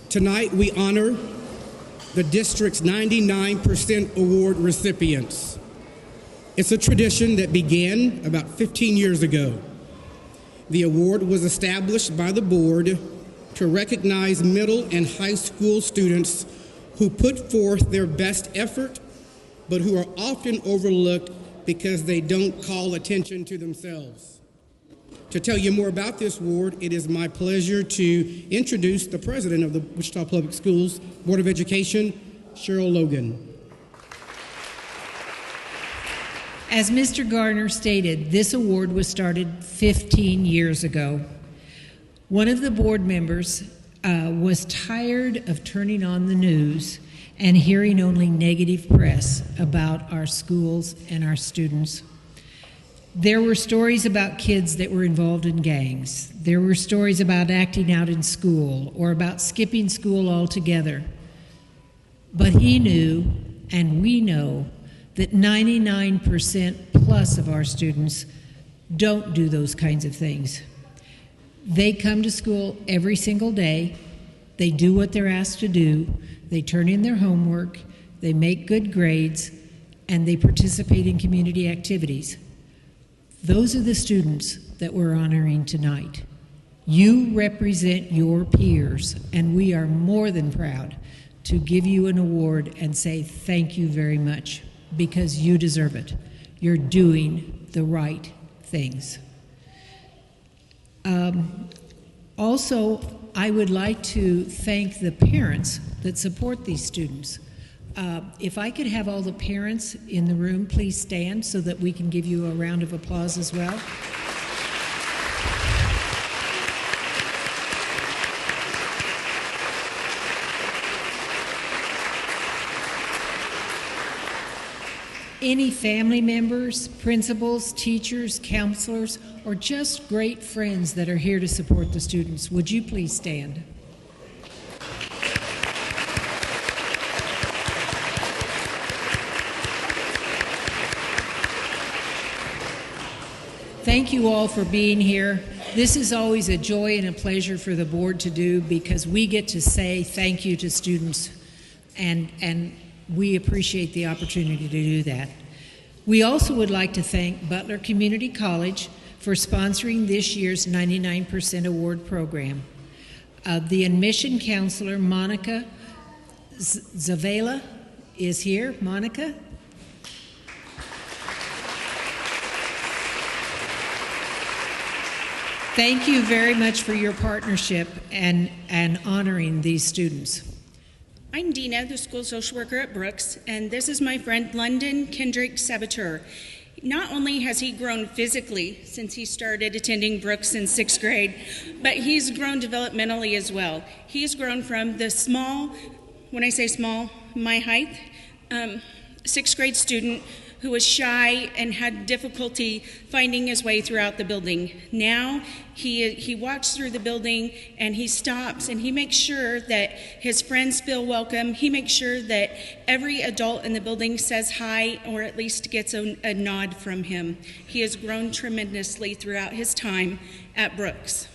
Tonight, we honor the district's 99% award recipients. It's a tradition that began about 15 years ago. The award was established by the board to recognize middle and high school students who put forth their best effort, but who are often overlooked because they don't call attention to themselves. To tell you more about this award, it is my pleasure to introduce the president of the Wichita Public Schools Board of Education, Cheryl Logan. As Mr. Garner stated, this award was started 15 years ago. One of the board members was tired of turning on the news and hearing only negative press about our schools and our students. There were stories about kids that were involved in gangs. There were stories about acting out in school or about skipping school altogether. But he knew, and we know, that 99% plus of our students don't do those kinds of things. They come to school every single day. They do what they're asked to do. They turn in their homework. They make good grades, and they participate in community activities. Those are the students that we're honoring tonight. You represent your peers, and we are more than proud to give you an award and say thank you very much, because you deserve it. You're doing the right things. Also, I would like to thank the parents that support these students. If I could have all the parents in the room, please stand so that we can give you a round of applause as well. Any family members, principals, teachers, counselors, or just great friends that are here to support the students, would you please stand? Thank you all for being here. This is always a joy and a pleasure for the board to do, because we get to say thank you to students, and we appreciate the opportunity to do that. We also would like to thank Butler Community College for sponsoring this year's 99% award program. The admission counselor, Monica Zavala, is here. Monica? Thank you very much for your partnership and honoring these students. I'm Dina, the school social worker at Brooks, and this is my friend London Kendrick Saboteur. Not only has he grown physically since he started attending Brooks in 6th grade, but he's grown developmentally as well. He's grown from the small, when I say small, my height, 6th grade student who was shy and had difficulty finding his way throughout the building. Now he walks through the building and he stops and he makes sure that his friends feel welcome. He makes sure that every adult in the building says hi, or at least gets a nod from him. He has grown tremendously throughout his time at Brooks.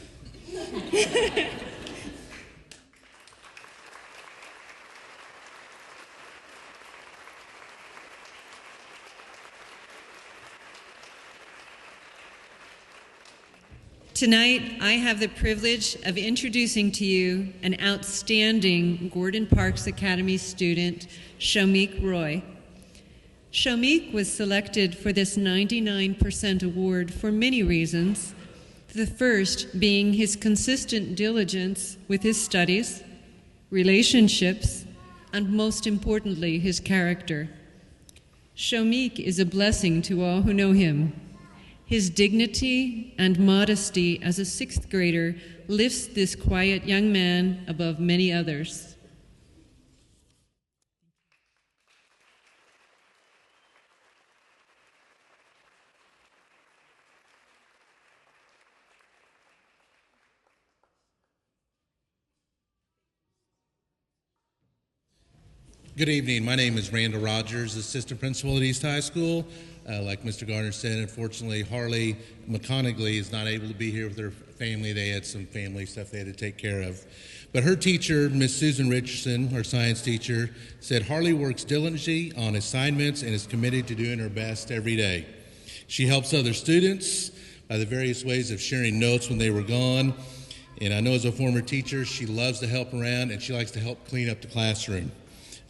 Tonight, I have the privilege of introducing to you an outstanding Gordon Parks Academy student, Shomik Roy. Shomik was selected for this 99% award for many reasons, the first being his consistent diligence with his studies, relationships, and most importantly, his character. Shomik is a blessing to all who know him. His dignity and modesty as a 6th grader lifts this quiet young man above many others. Good evening. My name is Randall Rogers, assistant principal at East High School. Like Mr. Garner said, unfortunately, Harley McConaughey is not able to be here with her family. They had some family stuff they had to take care of. But her teacher, Miss Susan Richardson, her science teacher, said Harley works diligently on assignments and is committed to doing her best every day. She helps other students by the various ways of sharing notes when they were gone. And I know as a former teacher, she loves to help around and she likes to help clean up the classroom.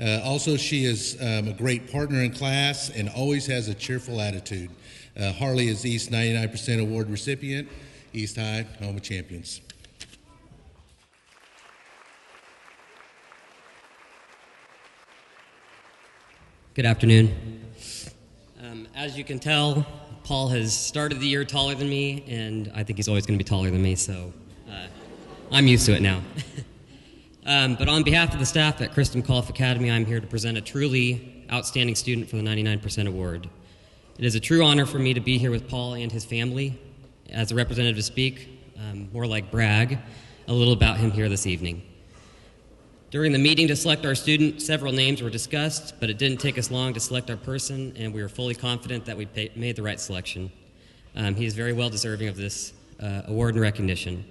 Also, she is a great partner in class and always has a cheerful attitude. Harley is East 99% Award recipient, East High, home of champions. Good afternoon. As you can tell, Paul has started the year taller than me, and I think he's always going to be taller than me, so I'm used to it now. But on behalf of the staff at Christ McAuliffe Academy, I'm here to present a truly outstanding student for the 99% Award. It is a true honor for me to be here with Paul and his family. As a representative to speak, more like brag, a little about him here this evening. During the meeting to select our student, several names were discussed, but it didn't take us long to select our person, and we were fully confident that we made the right selection. He is very well deserving of this award and recognition.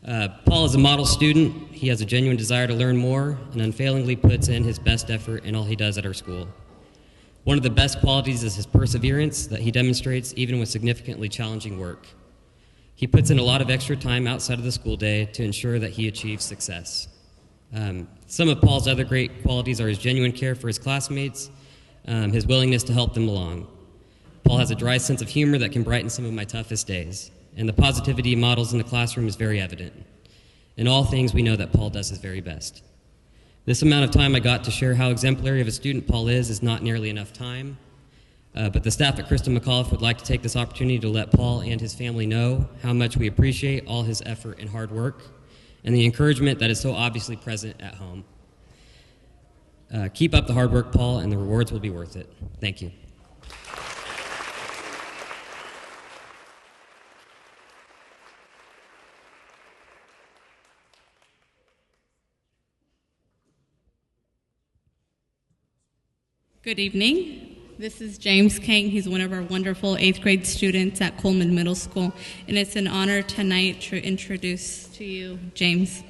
Paul is a model student. He has a genuine desire to learn more and unfailingly puts in his best effort in all he does at our school. One of the best qualities is his perseverance that he demonstrates even with significantly challenging work. He puts in a lot of extra time outside of the school day to ensure that he achieves success. Some of Paul's other great qualities are his genuine care for his classmates, his willingness to help them along. Paul has a dry sense of humor that can brighten some of my toughest days, and the positivity he models in the classroom is very evident. In all things, we know that Paul does his very best. This amount of time I got to share how exemplary of a student Paul is not nearly enough time, but the staff at Christ McAuliffe would like to take this opportunity to let Paul and his family know how much we appreciate all his effort and hard work, and the encouragement that is so obviously present at home. Keep up the hard work, Paul, and the rewards will be worth it. Thank you. Good evening. This is James King. He's one of our wonderful 8th grade students at Coleman Middle School, and it's an honor tonight to introduce to you James.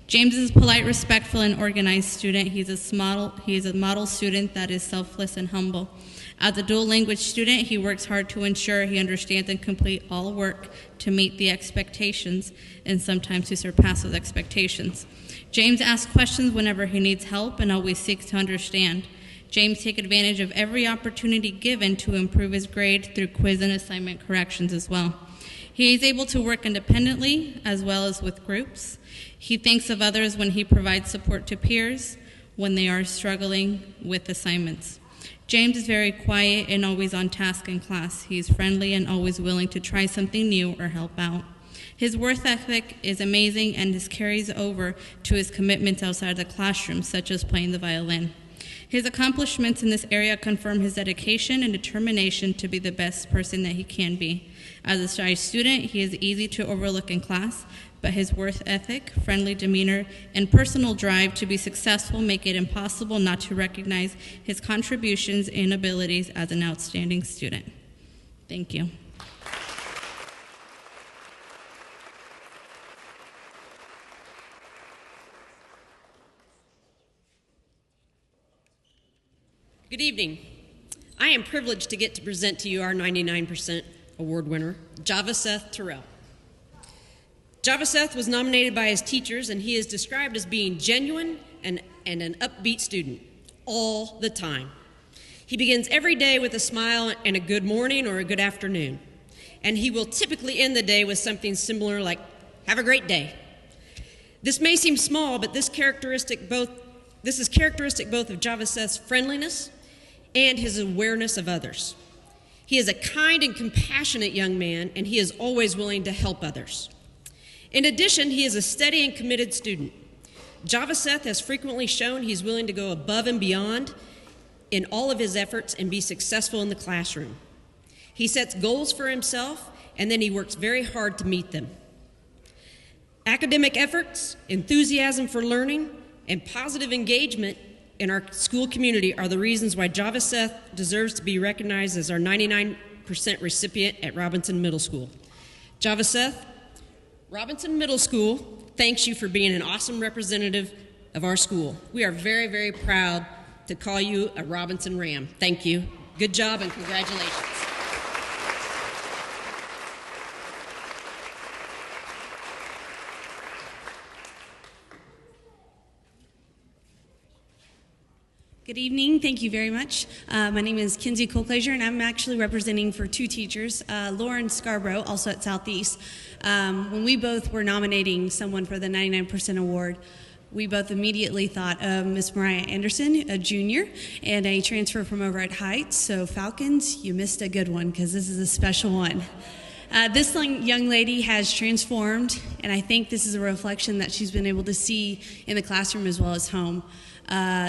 James is a polite, respectful, and organized student. He is a model student that is selfless and humble. As a dual language student, he works hard to ensure he understands and completes all work to meet the expectations and sometimes to surpass those expectations. James asks questions whenever he needs help and always seeks to understand. James takes advantage of every opportunity given to improve his grade through quiz and assignment corrections as well. He is able to work independently as well as with groups. He thinks of others when he provides support to peers when they are struggling with assignments. James is very quiet and always on task in class. He is friendly and always willing to try something new or help out. His work ethic is amazing and this carries over to his commitments outside the classroom, such as playing the violin. His accomplishments in this area confirm his dedication and determination to be the best person that he can be. As a shy student, he is easy to overlook in class, but his work ethic, friendly demeanor, and personal drive to be successful make it impossible not to recognize his contributions and abilities as an outstanding student. Thank you. Good evening. I am privileged to get to present to you our 99% award winner, Javaseth Terrell. Javaseth was nominated by his teachers, and he is described as being genuine and an upbeat student all the time. He begins every day with a smile and a good morning or a good afternoon, and he will typically end the day with something similar like, "Have a great day." This may seem small, but this is characteristic both of Javaseth's friendliness and his awareness of others. He is a kind and compassionate young man, and he is always willing to help others. In addition, he is a steady and committed student. Javaseth has frequently shown he's willing to go above and beyond in all of his efforts and be successful in the classroom. He sets goals for himself, and then he works very hard to meet them. Academic efforts, enthusiasm for learning, and positive engagement in our school community are the reasons why Javaseth deserves to be recognized as our 99% recipient at Robinson Middle School. Javaseth, Robinson Middle School thanks you for being an awesome representative of our school. We are very, very proud to call you a Robinson Ram. Thank you. Good job and congratulations. Good evening. Thank you very much. My name is Kinsey Colclaser, and I'm actually representing for two teachers, Lauren Scarborough, also at Southeast. When we both were nominating someone for the 99% award, we both immediately thought of Miss Mariah Anderson, a junior, and a transfer from over at Heights. So Falcons, you missed a good one because this is a special one. This young lady has transformed, and I think this is a reflection that she's been able to see in the classroom as well as home.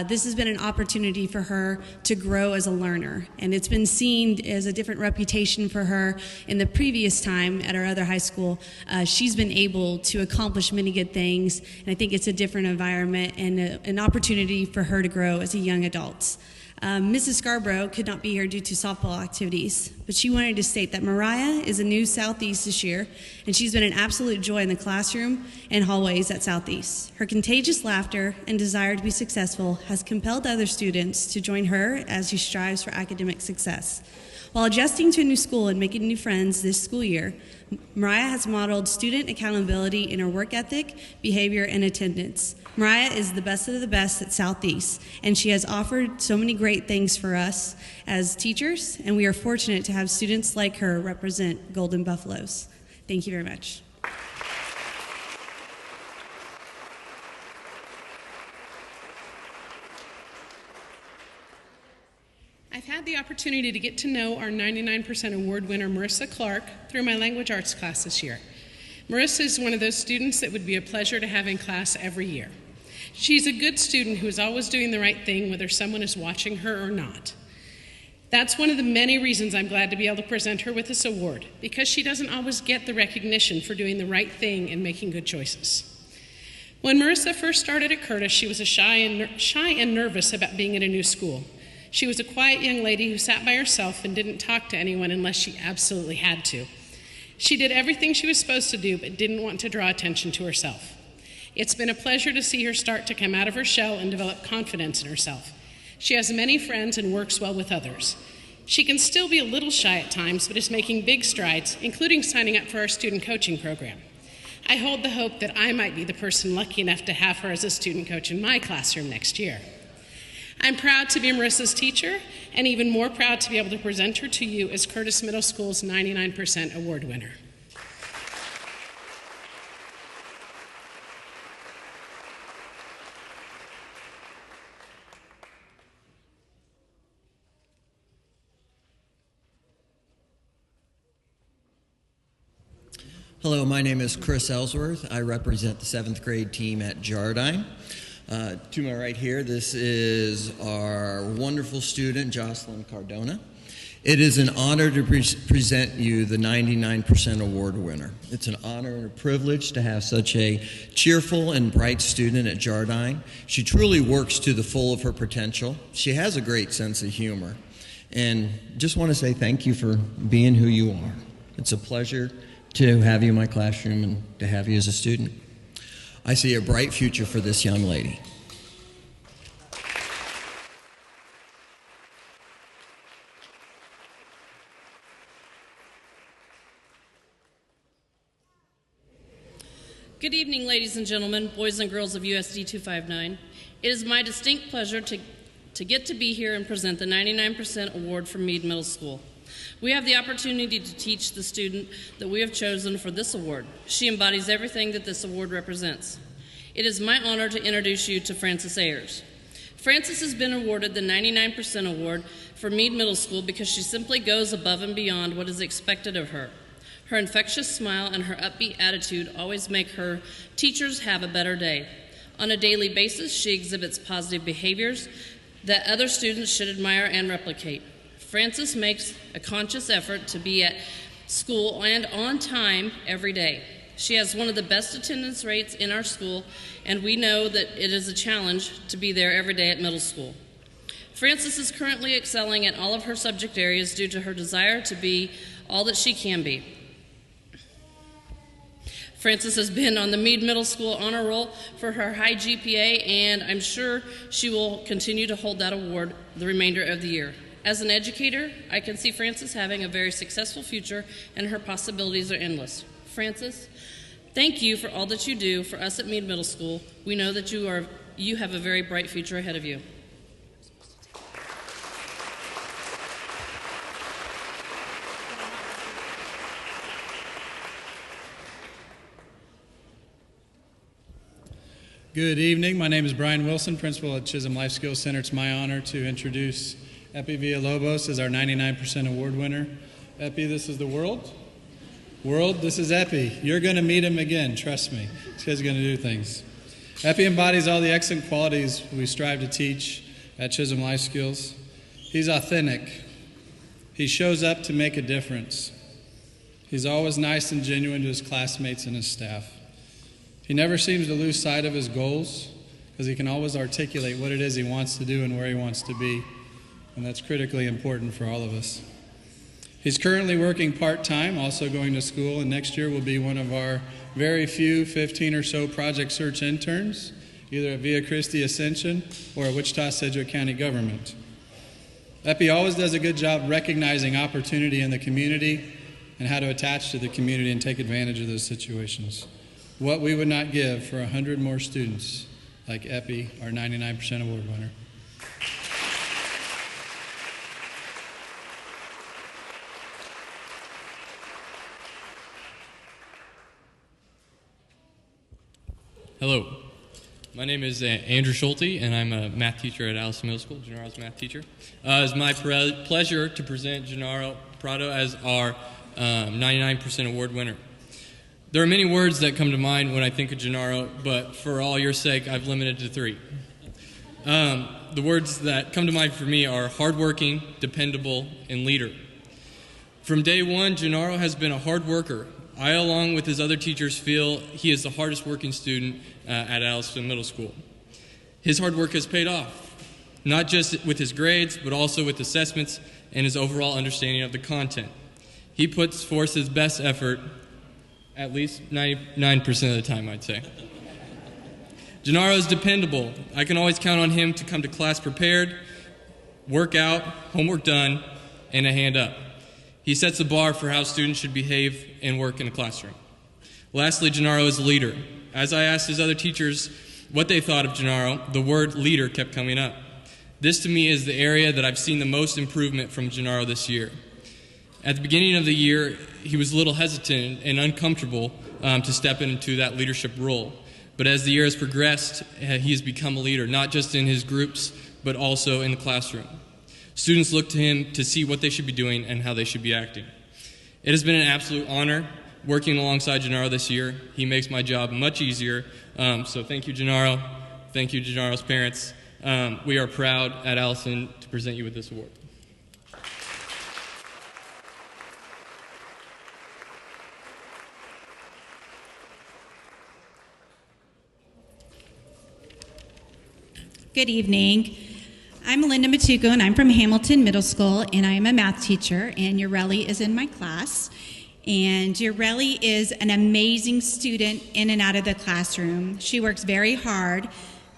This has been an opportunity for her to grow as a learner, and it's been seen as a different reputation for her in the previous time at our other high school. She's been able to accomplish many good things, and I think it's a different environment and an opportunity for her to grow as a young adult. Mrs. Scarborough could not be here due to softball activities, but she wanted to state that Mariah is a new Southeast this year, and she's been an absolute joy in the classroom and hallways at Southeast. Her contagious laughter and desire to be successful has compelled other students to join her as she strives for academic success. While adjusting to a new school and making new friends this school year, Mariah has modeled student accountability in her work ethic, behavior, and attendance. Mariah is the best of the best at Southeast, and she has offered so many great things for us as teachers, and we are fortunate to have students like her represent Golden Buffaloes. Thank you very much. I've had the opportunity to get to know our 99% award winner, Marissa Clark, through my language arts class this year. Marissa is one of those students that would be a pleasure to have in class every year. She's a good student who is always doing the right thing, whether someone is watching her or not. That's one of the many reasons I'm glad to be able to present her with this award, because she doesn't always get the recognition for doing the right thing and making good choices. When Marissa first started at Curtis, she was shy and nervous about being at a new school. She was a quiet young lady who sat by herself and didn't talk to anyone unless she absolutely had to. She did everything she was supposed to do, but didn't want to draw attention to herself. It's been a pleasure to see her start to come out of her shell and develop confidence in herself. She has many friends and works well with others. She can still be a little shy at times, but is making big strides, including signing up for our student coaching program. I hold the hope that I might be the person lucky enough to have her as a student coach in my classroom next year. I'm proud to be Marissa's teacher, and even more proud to be able to present her to you as Curtis Middle School's 99% award winner. Hello, my name is Chris Ellsworth. I represent the 7th grade team at Jardine. To my right here, this is our wonderful student, Jocelyn Cardona. It is an honor to present you the 99% award winner. It's an honor and a privilege to have such a cheerful and bright student at Jardine. She truly works to the full of her potential. She has a great sense of humor. And just want to say thank you for being who you are. It's a pleasure to have you in my classroom and to have you as a student. I see a bright future for this young lady. Good evening, ladies and gentlemen, boys and girls of USD 259. It is my distinct pleasure to get to be here and present the 99% award from Meade Middle School. We have the opportunity to teach the student that we have chosen for this award. She embodies everything that this award represents. It is my honor to introduce you to Frances Ayers. Frances has been awarded the 99% award for Meade Middle School because she simply goes above and beyond what is expected of her. Her infectious smile and her upbeat attitude always make her teachers have a better day. On a daily basis, she exhibits positive behaviors that other students should admire and replicate. Frances makes a conscious effort to be at school and on time every day. She has one of the best attendance rates in our school, and we know that it is a challenge to be there every day at middle school. Frances is currently excelling in all of her subject areas due to her desire to be all that she can be. Frances has been on the Meade Middle School honor roll for her high GPA, and I'm sure she will continue to hold that award the remainder of the year. As an educator, I can see Frances having a very successful future, and her possibilities are endless. Frances, thank you for all that you do for us at Meade Middle School. We know that you have a very bright future ahead of you. Good evening. My name is Brian Wilson, principal at Chisholm Life Skills Center. It's my honor to introduce Epi Villalobos as our 99% award winner. Epi, this is the world. World, this is Epi. You're going to meet him again, trust me. This kid's going to do things. Epi embodies all the excellent qualities we strive to teach at Chisholm Life Skills. He's authentic. He shows up to make a difference. He's always nice and genuine to his classmates and his staff. He never seems to lose sight of his goals because he can always articulate what it is he wants to do and where he wants to be, and that's critically important for all of us. He's currently working part-time, also going to school, and next year will be one of our very few 15 or so project search interns, either at Via Christi Ascension or at Wichita Sedgwick County Government. Epi always does a good job recognizing opportunity in the community and how to attach to the community and take advantage of those situations. What we would not give for 100 more students like Epi, our 99% award winner. Hello, my name is Andrew Schulte, and I'm a math teacher at Allison Middle School, Gennaro's math teacher. It's my pleasure to present Gennaro Prado as our 99% award winner. There are many words that come to mind when I think of Gennaro, but for all your sake, I've limited to 3. The words that come to mind for me are hardworking, dependable, and leader. From day one, Gennaro has been a hard worker. I, along with his other teachers, feel he is the hardest working student at Allison Middle School. His hard work has paid off, not just with his grades, but also with assessments and his overall understanding of the content. He puts forth his best effort at least 99% of the time, I'd say. Gennaro is dependable. I can always count on him to come to class prepared, work out, homework done, and a hand up. He sets the bar for how students should behave and work in a classroom. Lastly, Gennaro is a leader. As I asked his other teachers what they thought of Gennaro, the word leader kept coming up. This to me is the area that I've seen the most improvement from Gennaro this year. At the beginning of the year, he was a little hesitant and uncomfortable to step into that leadership role. But as the year has progressed, he has become a leader, not just in his groups, but also in the classroom. Students look to him to see what they should be doing and how they should be acting. It has been an absolute honor working alongside Gennaro this year. He makes my job much easier. So thank you, Gennaro. Thank you, Gennaro's parents. We are proud at Allison to present you with this award. Good evening. I'm Linda Matuko, and I'm from Hamilton Middle School, and I am a math teacher, and Ureli is in my class. And Ureli is an amazing student in and out of the classroom. She works very hard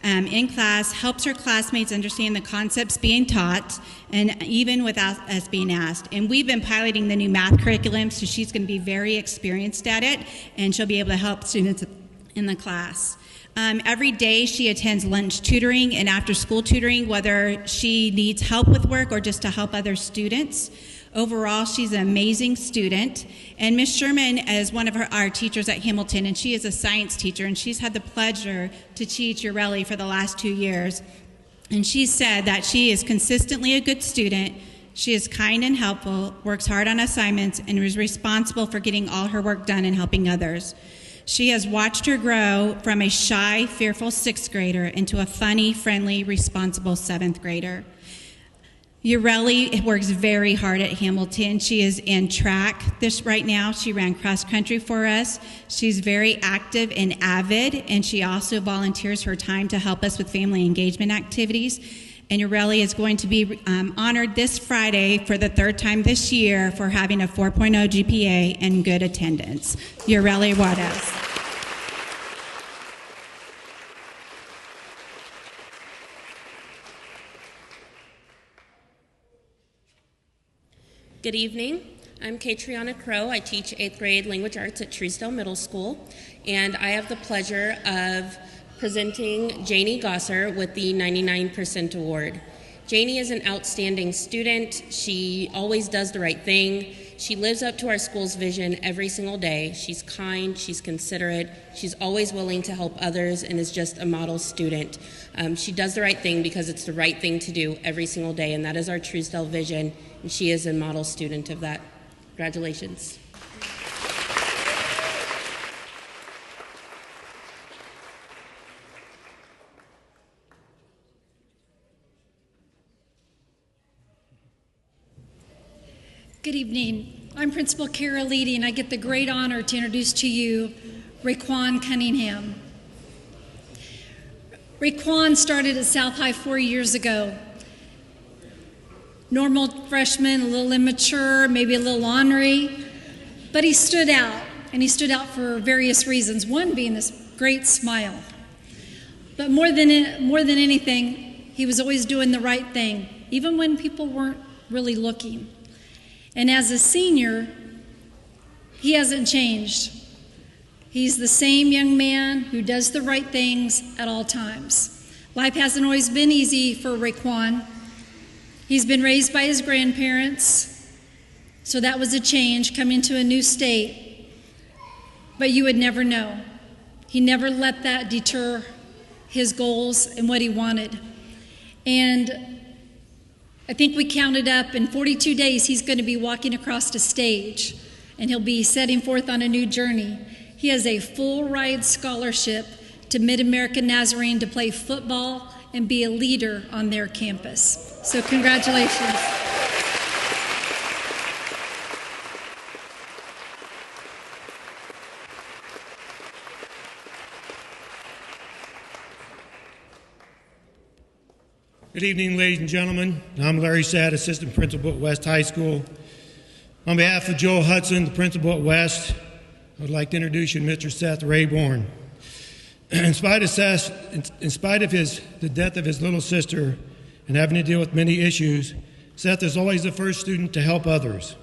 in class, helps her classmates understand the concepts being taught, and even without us being asked. And we've been piloting the new math curriculum, so she's going to be very experienced at it, and she'll be able to help students in the class. Every day she attends lunch tutoring and after-school tutoring, whether she needs help with work or just to help other students. Overall, she's an amazing student. And Ms. Sherman is one of our teachers at Hamilton, and she is a science teacher, and she's had the pleasure to teach Ureli for the last 2 years. And she said that she is consistently a good student, she is kind and helpful, works hard on assignments, and is responsible for getting all her work done and helping others. She has watched her grow from a shy, fearful 6th grader into a funny, friendly, responsible 7th grader. Ureli works very hard at Hamilton. She is in track right now. She ran cross country for us. She's very active and avid, and she also volunteers her time to help us with family engagement activities. And Ureli is going to be honored this Friday for the 3rd time this year for having a 4.0 GPA and good attendance. Ureli Juarez. Good evening. I'm Catriona Crow. I teach 8th grade language arts at Truesdale Middle School, and I have the pleasure of presenting Janie Gosser with the 99% Award. Janie is an outstanding student. She always does the right thing. She lives up to our school's vision every single day. She's kind, she's considerate, she's always willing to help others, and is just a model student. She does the right thing because it's the right thing to do every single day, and that is our Truesdale vision, and she is a model student of that. Congratulations. Good evening. I'm Principal Kara Leedy, and I get the great honor to introduce to you Raekwon Cunningham. Raekwon started at South High 4 years ago. Normal freshman, a little immature, maybe a little ornery, but he stood out, and he stood out for various reasons. One being this great smile. But more than anything, he was always doing the right thing, even when people weren't really looking. And as a senior, he hasn't changed. He's the same young man who does the right things at all times. Life hasn't always been easy for Raekwon. He's been raised by his grandparents, so that was a change, coming to a new state. But you would never know. He never let that deter his goals and what he wanted. And I think we counted up, in 42 days, he's going to be walking across the stage, and he'll be setting forth on a new journey. He has a full-ride scholarship to Mid-American Nazarene to play football and be a leader on their campus. So congratulations. Good evening, ladies and gentlemen. I'm Larry Sadd, Assistant Principal at West High School. On behalf of Joel Hudson, the Principal at West, I would like to introduce you to Mr. Seth Rayborn. In spite of the death of his little sister and having to deal with many issues, Seth is always the first student to help others.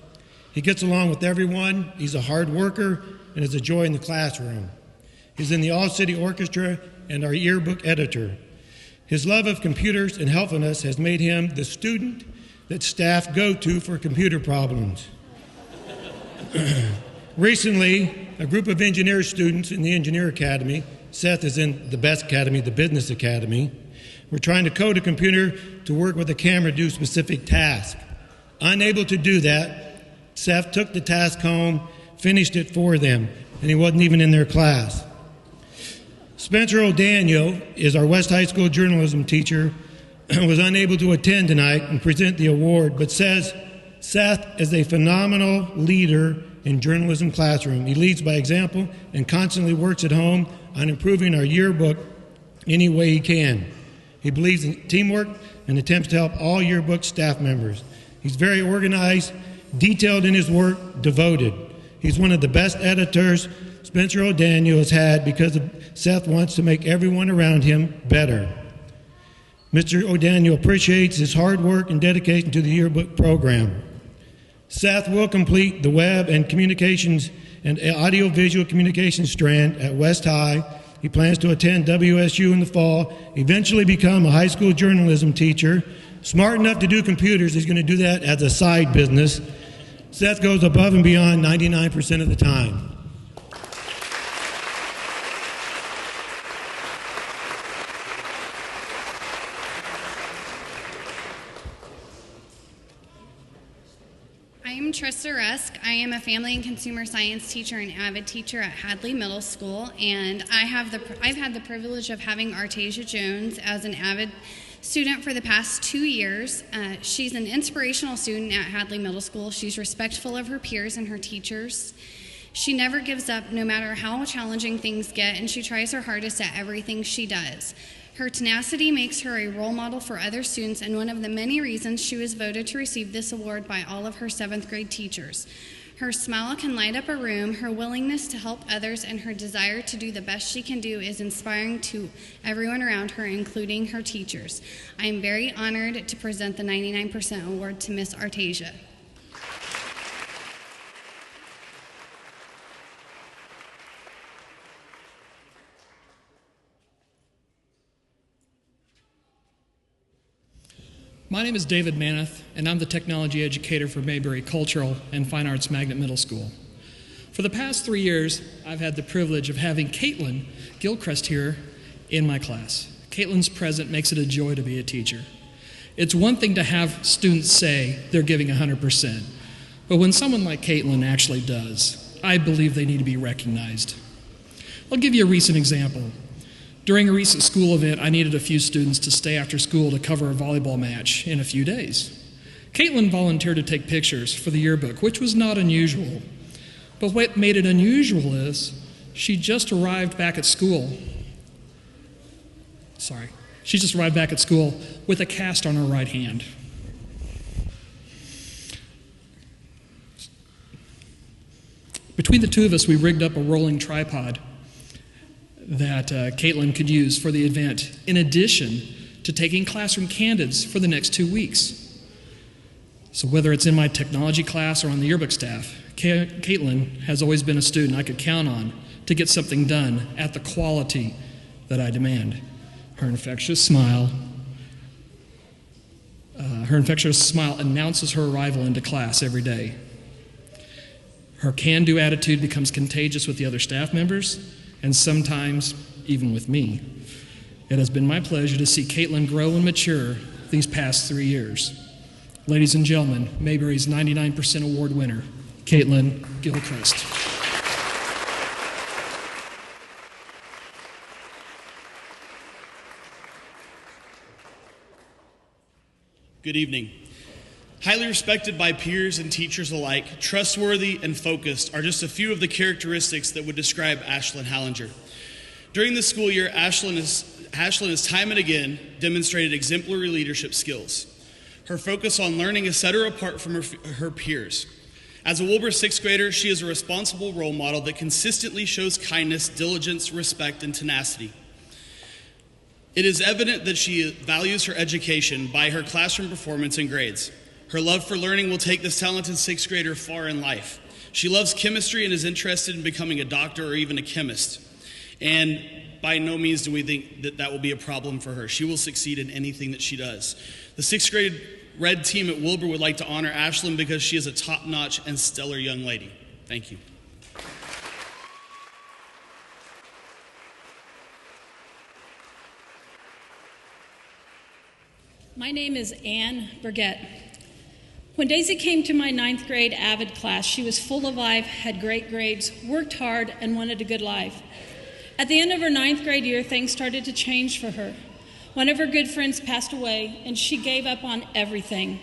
He gets along with everyone, he's a hard worker, and is a joy in the classroom. He's in the All-City Orchestra and our yearbook editor. His love of computers and helpfulness has made him the student that staff go to for computer problems. Recently, a group of engineer students in the Engineer Academy, Seth is in the best academy, the Business Academy, were trying to code a computer to work with a camera to do specific tasks. Unable to do that, Seth took the task home, finished it for them, and he wasn't even in their class. Spencer O'Daniel is our West High School journalism teacher and was unable to attend tonight and present the award, but says Seth is a phenomenal leader in journalism classroom. He leads by example and constantly works at home on improving our yearbook any way he can. He believes in teamwork and attempts to help all yearbook staff members. He's very organized, detailed in his work, devoted. He's one of the best editors Spencer O'Daniel has had because Seth wants to make everyone around him better. Mr. O'Daniel appreciates his hard work and dedication to the yearbook program. Seth will complete the web and communications and audio-visual communications strand at West High. He plans to attend WSU in the fall, eventually become a high school journalism teacher. Smart enough to do computers, he's going to do that as a side business. Seth goes above and beyond 99% of the time. I'm Trista Rusk. I am a family and consumer science teacher and avid teacher at Hadley Middle School, and I've had the privilege of having Artasia Jones as an avid student for the past 2 years. She's an inspirational student at Hadley Middle School. She's respectful of her peers and her teachers. She never gives up no matter how challenging things get, and she tries her hardest at everything she does. Her tenacity makes her a role model for other students, and one of the many reasons she was voted to receive this award by all of her 7th grade teachers. Her smile can light up a room, her willingness to help others, and her desire to do the best she can do is inspiring to everyone around her, including her teachers. I am very honored to present the 99% award to Miss Artasia. My name is David Maneth, and I'm the technology educator for Mayberry Cultural and Fine Arts Magnet Middle School. For the past 3 years, I've had the privilege of having Caitlin Gilchrist here in my class. Caitlin's presence makes it a joy to be a teacher. It's one thing to have students say they're giving 100%, but when someone like Caitlin actually does, I believe they need to be recognized. I'll give you a recent example. During a recent school event, I needed a few students to stay after school to cover a volleyball match in a few days. Caitlin volunteered to take pictures for the yearbook, which was not unusual. But what made it unusual is she just arrived back at school. She just arrived back at school with a cast on her right hand. Between the two of us, we rigged up a rolling tripod that Caitlin could use for the event, in addition to taking classroom candids for the next 2 weeks. So whether it's in my technology class or on the yearbook staff, Caitlin has always been a student I could count on to get something done at the quality that I demand. Her infectious smile announces her arrival into class every day. Her can-do attitude becomes contagious with the other staff members, and sometimes even with me. It has been my pleasure to see Caitlin grow and mature these past 3 years. Ladies and gentlemen, Mayberry's 99% award winner, Caitlin Gilchrist. Good evening. Highly respected by peers and teachers alike, trustworthy and focused are just a few of the characteristics that would describe Ashlyn Hallinger. During the school year, Ashlyn has time and again demonstrated exemplary leadership skills. Her focus on learning has set her apart from her peers. As a Wilbur sixth grader, she is a responsible role model that consistently shows kindness, diligence, respect, and tenacity. It is evident that she values her education by her classroom performance and grades. Her love for learning will take this talented sixth grader far in life. She loves chemistry and is interested in becoming a doctor or even a chemist. And by no means do we think that that will be a problem for her. She will succeed in anything that she does. The sixth grade red team at Wilbur would like to honor Ashlyn because she is a top-notch and stellar young lady. Thank you. My name is Ann Burgett. When Daisy came to my 9th grade AVID class, she was full of life, had great grades, worked hard, and wanted a good life. At the end of her 9th grade year, things started to change for her. One of her good friends passed away, and she gave up on everything.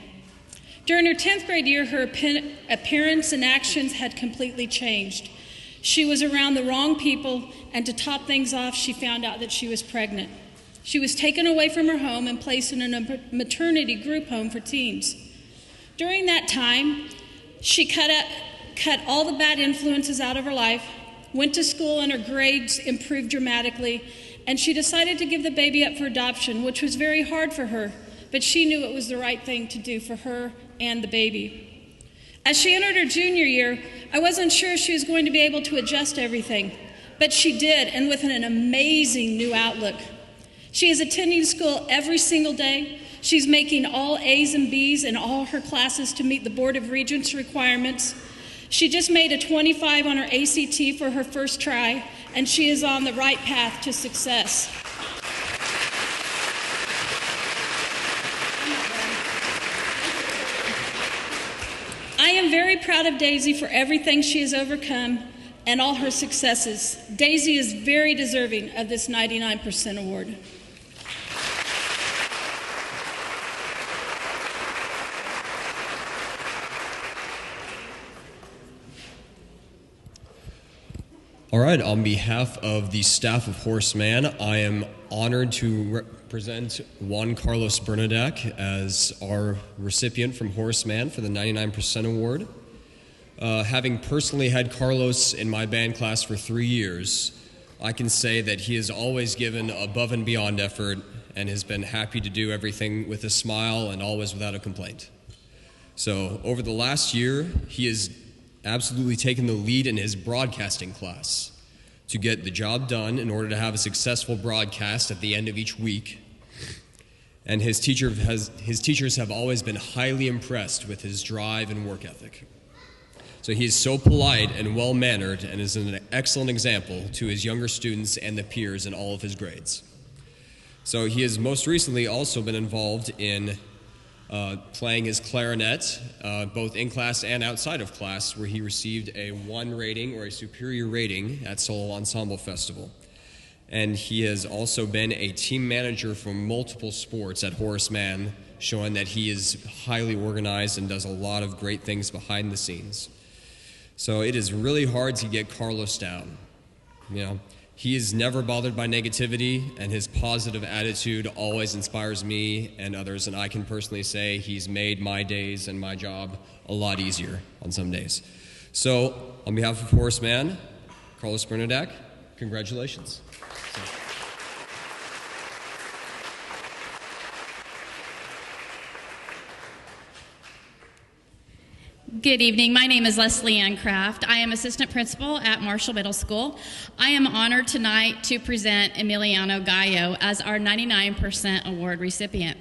During her 10th grade year, her appearance and actions had completely changed. She was around the wrong people, and to top things off, she found out that she was pregnant. She was taken away from her home and placed in a maternity group home for teens. During that time, she cut all the bad influences out of her life, went to school, and her grades improved dramatically, and she decided to give the baby up for adoption, which was very hard for her, but she knew it was the right thing to do for her and the baby. As she entered her junior year, I wasn't sure she was going to be able to adjust everything, but she did, and with an amazing new outlook. She is attending school every single day. She's making all A's and B's in all her classes to meet the Board of Regents requirements. She just made a 25 on her ACT for her first try, and she is on the right path to success. I am very proud of Daisy for everything she has overcome and all her successes. Daisy is very deserving of this 99% award. All right, on behalf of the staff of Horace Mann, I am honored to present Juan Carlos Bernadette as our recipient from Horace Mann for the 99% award. Having personally had Carlos in my band class for 3 years, I can say that he has always given above and beyond effort and has been happy to do everything with a smile and always without a complaint. So over the last year, he has absolutely taken the lead in his broadcasting class to get the job done in order to have a successful broadcast at the end of each week. And his teachers have always been highly impressed with his drive and work ethic. So he is so polite and well-mannered and is an excellent example to his younger students and the peers in all of his grades. So he has most recently also been involved in playing his clarinet, both in class and outside of class, where he received a 1 rating or a superior rating at Solo Ensemble Festival. And he has also been a team manager for multiple sports at Horace Mann, showing that he is highly organized and does a lot of great things behind the scenes. So it is really hard to get Carlos down. He is never bothered by negativity, and his positive attitude always inspires me and others, and I can personally say he's made my days and my job a lot easier on some days. So, on behalf of Horace Mann, Carlos Bernadette, congratulations. Good evening. My name is Leslie Ann Kraft. I am assistant principal at Marshall Middle School. I am honored tonight to present Emiliano Gallo as our 99% award recipient.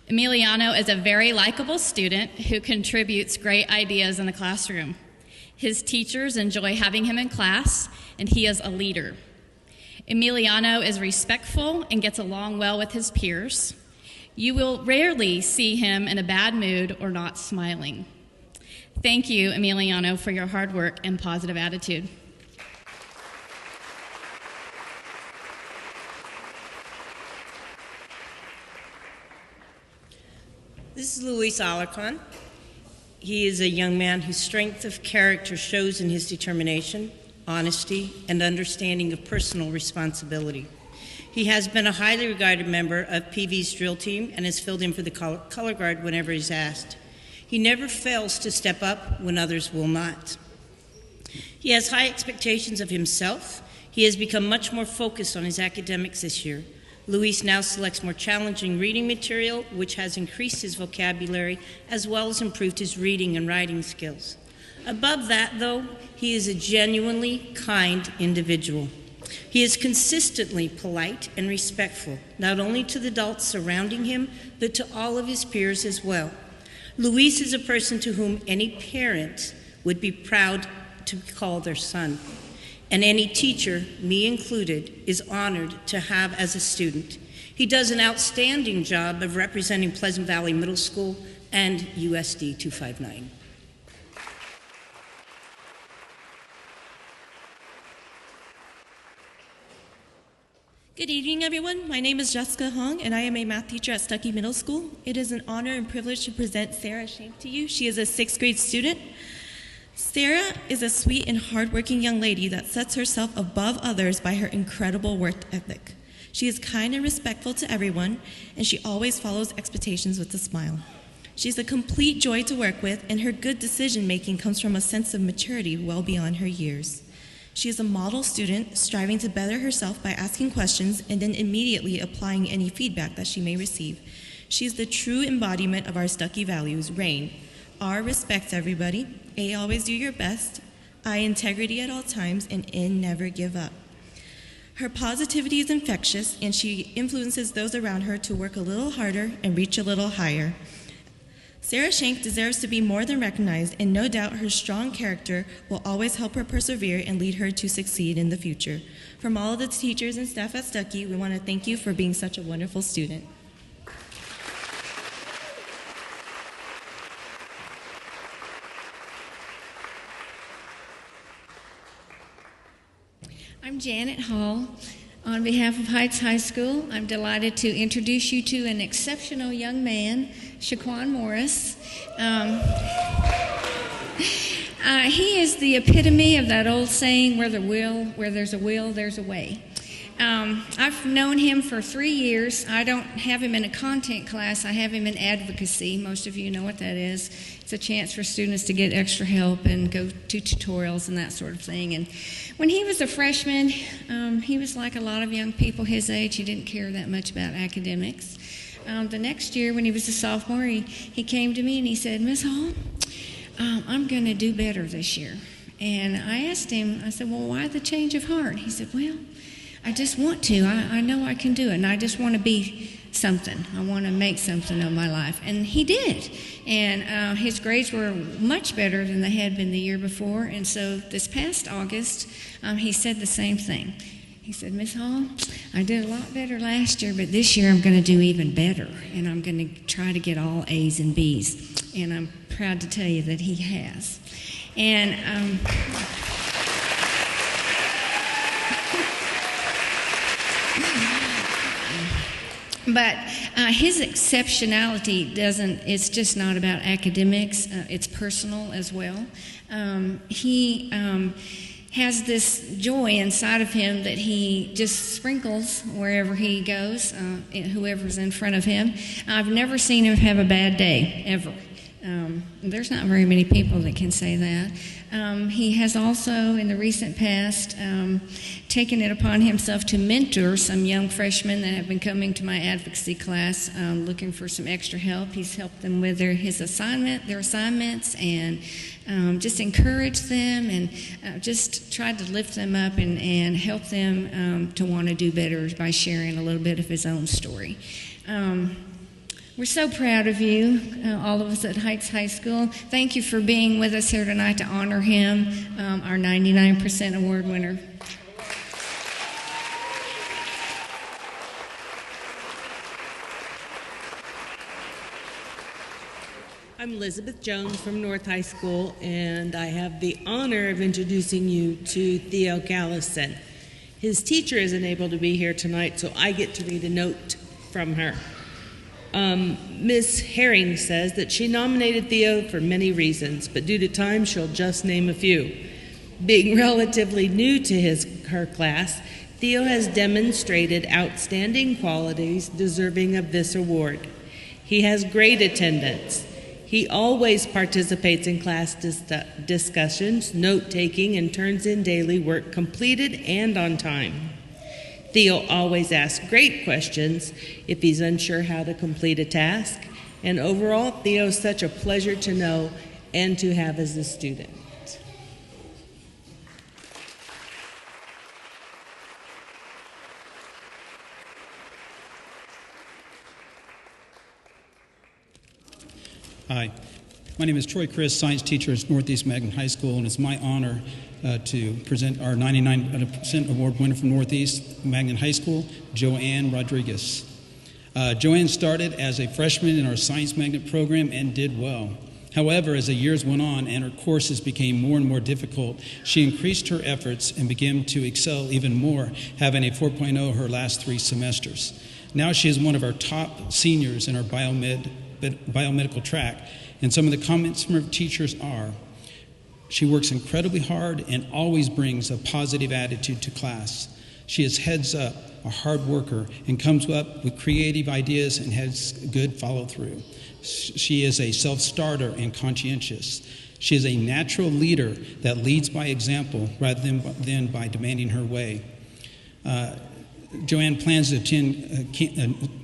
Emiliano is a very likable student who contributes great ideas in the classroom. His teachers enjoy having him in class, and he is a leader. Emiliano is respectful and gets along well with his peers. You will rarely see him in a bad mood or not smiling. Thank you, Emiliano, for your hard work and positive attitude. This is Luis Alarcon. He is a young man whose strength of character shows in his determination, honesty, and understanding of personal responsibility. He has been a highly regarded member of PV's drill team and has filled in for the color guard whenever he's asked. He never fails to step up when others will not. He has high expectations of himself. He has become much more focused on his academics this year. Luis now selects more challenging reading material, which has increased his vocabulary as well as improved his reading and writing skills. Above that, though, he is a genuinely kind individual. He is consistently polite and respectful, not only to the adults surrounding him, but to all of his peers as well. Luis is a person to whom any parent would be proud to call their son, and any teacher, me included, is honored to have as a student. He does an outstanding job of representing Pleasant Valley Middle School and USD 259. Good evening, everyone. My name is Jessica Hong, and I am a math teacher at Stuckey Middle School. It is an honor and privilege to present Sarah Shank to you. She is a 6th grade student. Sarah is a sweet and hardworking young lady that sets herself above others by her incredible work ethic. She is kind and respectful to everyone, and she always follows expectations with a smile. She's a complete joy to work with, and her good decision-making comes from a sense of maturity well beyond her years. She is a model student, striving to better herself by asking questions and then immediately applying any feedback that she may receive. She is the true embodiment of our Stuckey values, RAIN. R, respect everybody. A, always do your best. I, integrity at all times. And N, never give up. Her positivity is infectious, and she influences those around her to work a little harder and reach a little higher. Sarah Shank deserves to be more than recognized, and no doubt her strong character will always help her persevere and lead her to succeed in the future. From all of the teachers and staff at Stuckey, we want to thank you for being such a wonderful student. I'm Janet Hall. On behalf of Heights High School, I'm delighted to introduce you to an exceptional young man, Shaquan Morris. He is the epitome of that old saying, where there's a will, there's a way. I've known him for 3 years. I don't have him in a content class. I have him in advocacy. Most of you know what that is. It's a chance for students to get extra help and go to tutorials and that sort of thing. And when he was a freshman, he was like a lot of young people his age. He didn't care that much about academics. The next year, when he was a sophomore, he came to me and he said, Miss Hall, I'm going to do better this year. And I asked him, I said, well, why the change of heart? He said, well, I just want to. I know I can do it, and I just want to be something. I want to make something of my life. And he did. And his grades were much better than they had been the year before. And so this past August, he said the same thing. He said, Miss Hall, I did a lot better last year, but this year I'm going to do even better. And I'm going to try to get all A's and B's. And I'm proud to tell you that he has. And but his exceptionality it's just not about academics. It's personal as well. He has this joy inside of him that he just sprinkles wherever he goes, whoever's in front of him. I've never seen him have a bad day, ever. There's not very many people that can say that. He has also, in the recent past, taken it upon himself to mentor some young freshmen that have been coming to my advocacy class looking for some extra help. He's helped them with their assignments, and just encouraged them and just tried to lift them up and help them to want to do better by sharing a little bit of his own story. We're so proud of you, all of us at Heights High School. Thank you for being with us here tonight to honor him, our 99% award winner. I'm Elizabeth Jones from North High School, and I have the honor of introducing you to Theo Gallison. His teacher isn't able to be here tonight, so I get to read a note from her. Miss Herring says that she nominated Theo for many reasons, but due to time, she'll just name a few. Being relatively new to her class, Theo has demonstrated outstanding qualities deserving of this award. He has great attendance. He always participates in class discussions, note-taking, and turns in daily work completed and on time. Theo always asks great questions if he's unsure how to complete a task. And overall, Theo is such a pleasure to know and to have as a student. Hi, my name is Troy Chris, science teacher at Northeast Magnet High School, and it's my honor to present our 99% award winner from Northeast Magnet High School, Joanne Rodriguez. Joanne started as a freshman in our science magnet program and did well. However, as the years went on and her courses became more and more difficult, she increased her efforts and began to excel even more, having a 4.0 her last 3 semesters. Now she is one of our top seniors in our biomedical track, and some of the comments from her teachers are, she works incredibly hard and always brings a positive attitude to class. She is heads up, a hard worker, and comes up with creative ideas and has good follow-through. She is a self-starter and conscientious. She is a natural leader that leads by example rather than by demanding her way. Joanne plans to attend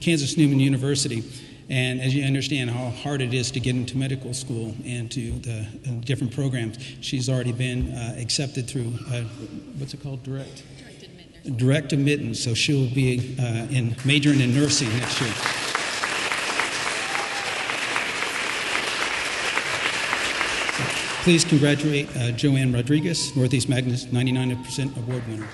Kansas Newman University, and as you understand how hard it is to get into medical school and to the different programs, she's already been accepted through, what's it called, direct admittance, so she'll be majoring in nursing next year. Please congratulate Joanne Rodriguez, Northeast Magnet's 99% award winner.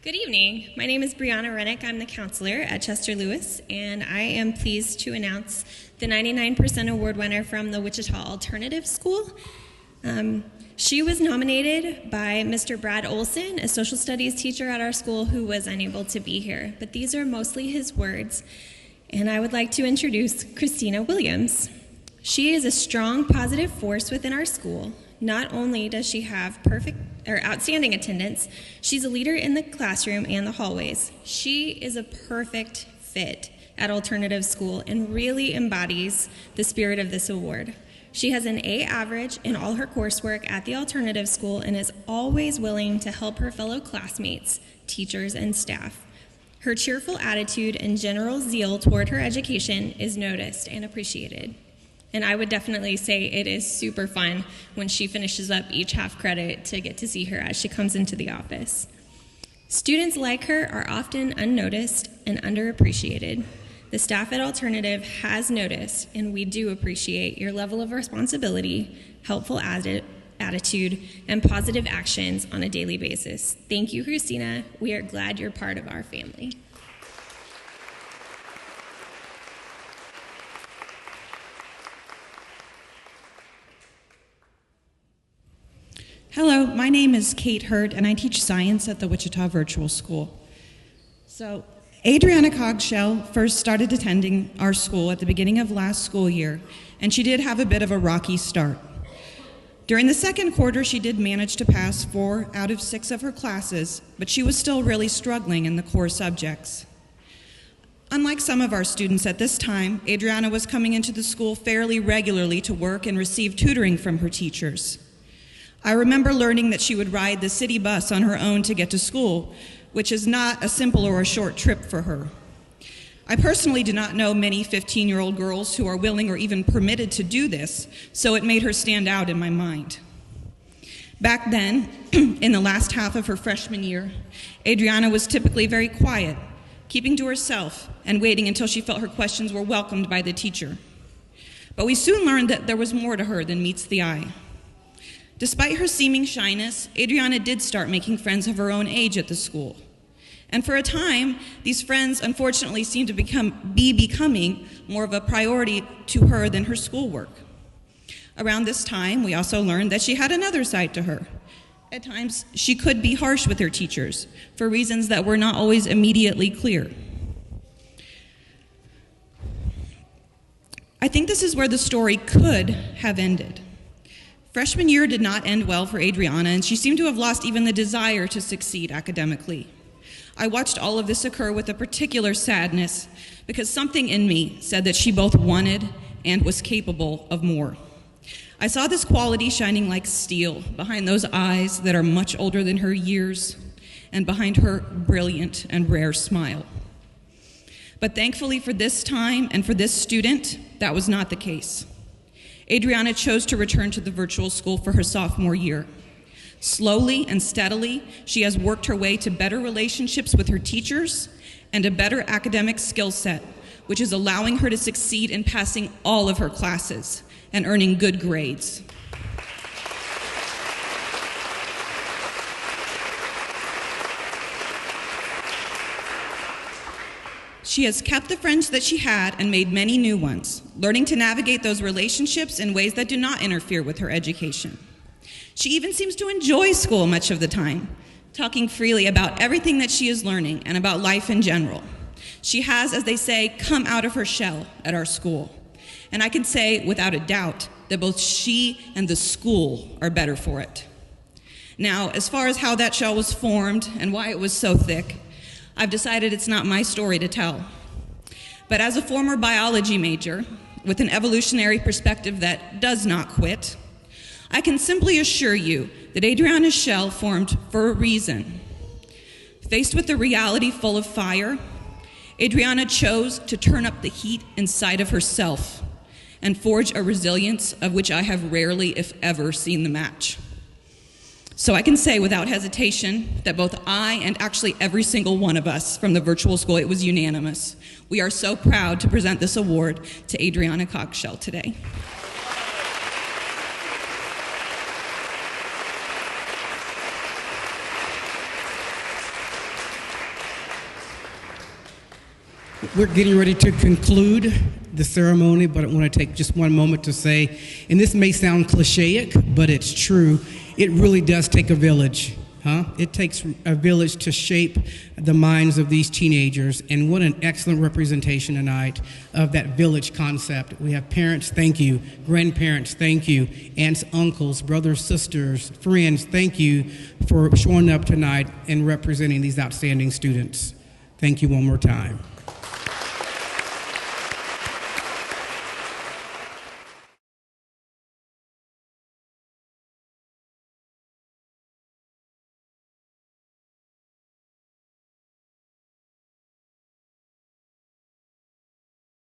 Good evening. My name is Brianna Rennick. I'm the counselor at Chester Lewis, and I am pleased to announce the 99% award winner from the Wichita Alternative School. She was nominated by Mr. Brad Olson, a social studies teacher at our school who was unable to be here, but these are mostly his words. And I would like to introduce Christina Williams. She is a strong, positive force within our school. Not only does she have outstanding attendance, she's a leader in the classroom and the hallways. She is a perfect fit at Alternative School and really embodies the spirit of this award. She has an A average in all her coursework at the Alternative School and is always willing to help her fellow classmates, teachers, and staff. Her cheerful attitude and general zeal toward her education is noticed and appreciated. And I would definitely say it is super fun when she finishes up each half credit to get to see her as she comes into the office. Students like her are often unnoticed and underappreciated. The staff at Alternative has noticed, and we do appreciate your level of responsibility, helpful attitude, and positive actions on a daily basis. Thank you, Christina. We are glad you're part of our family. Hello, my name is Kate Hurt, and I teach science at the Wichita Virtual School. So, Adriana Cogshell first started attending our school at the beginning of last school year, and she did have a bit of a rocky start. During the second quarter, she did manage to pass 4 out of 6 of her classes, but she was still really struggling in the core subjects. Unlike some of our students at this time, Adriana was coming into the school fairly regularly to work and receive tutoring from her teachers. I remember learning that she would ride the city bus on her own to get to school, which is not a simple or a short trip for her. I personally do not know many 15-year-old girls who are willing or even permitted to do this, so it made her stand out in my mind. Back then, in the last half of her freshman year, Adriana was typically very quiet, keeping to herself and waiting until she felt her questions were welcomed by the teacher. But we soon learned that there was more to her than meets the eye. Despite her seeming shyness, Adriana did start making friends of her own age at the school. And for a time, these friends unfortunately seemed to be becoming more of a priority to her than her schoolwork. Around this time, we also learned that she had another side to her. At times, she could be harsh with her teachers for reasons that were not always immediately clear. I think this is where the story could have ended. Freshman year did not end well for Adriana, and she seemed to have lost even the desire to succeed academically. I watched all of this occur with a particular sadness because something in me said that she both wanted and was capable of more. I saw this quality shining like steel behind those eyes that are much older than her years and behind her brilliant and rare smile. But thankfully for this time and for this student, that was not the case. Adriana chose to return to the virtual school for her sophomore year. Slowly and steadily, she has worked her way to better relationships with her teachers and a better academic skill set, which is allowing her to succeed in passing all of her classes and earning good grades. She has kept the friends that she had and made many new ones, learning to navigate those relationships in ways that do not interfere with her education. She even seems to enjoy school much of the time, talking freely about everything that she is learning and about life in general. She has, as they say, come out of her shell at our school. And I can say without a doubt that both she and the school are better for it. Now, as far as how that shell was formed and why it was so thick, I've decided it's not my story to tell. But as a former biology major with an evolutionary perspective that does not quit, I can simply assure you that Adriana's shell formed for a reason. Faced with a reality full of fire, Adriana chose to turn up the heat inside of herself and forge a resilience of which I have rarely, if ever, seen the match. So I can say without hesitation that both I and actually every single one of us from the virtual school, it was unanimous. We are so proud to present this award to Adriana Cogshell today. We're getting ready to conclude the ceremony, but I want to take just one moment to say, and this may sound clichéic, but it's true, it really does take a village. It takes a village to shape the minds of these teenagers, and what an excellent representation tonight of that village concept. We have parents, thank you. Grandparents, thank you. Aunts, uncles, brothers, sisters, friends, thank you for showing up tonight and representing these outstanding students. Thank you one more time.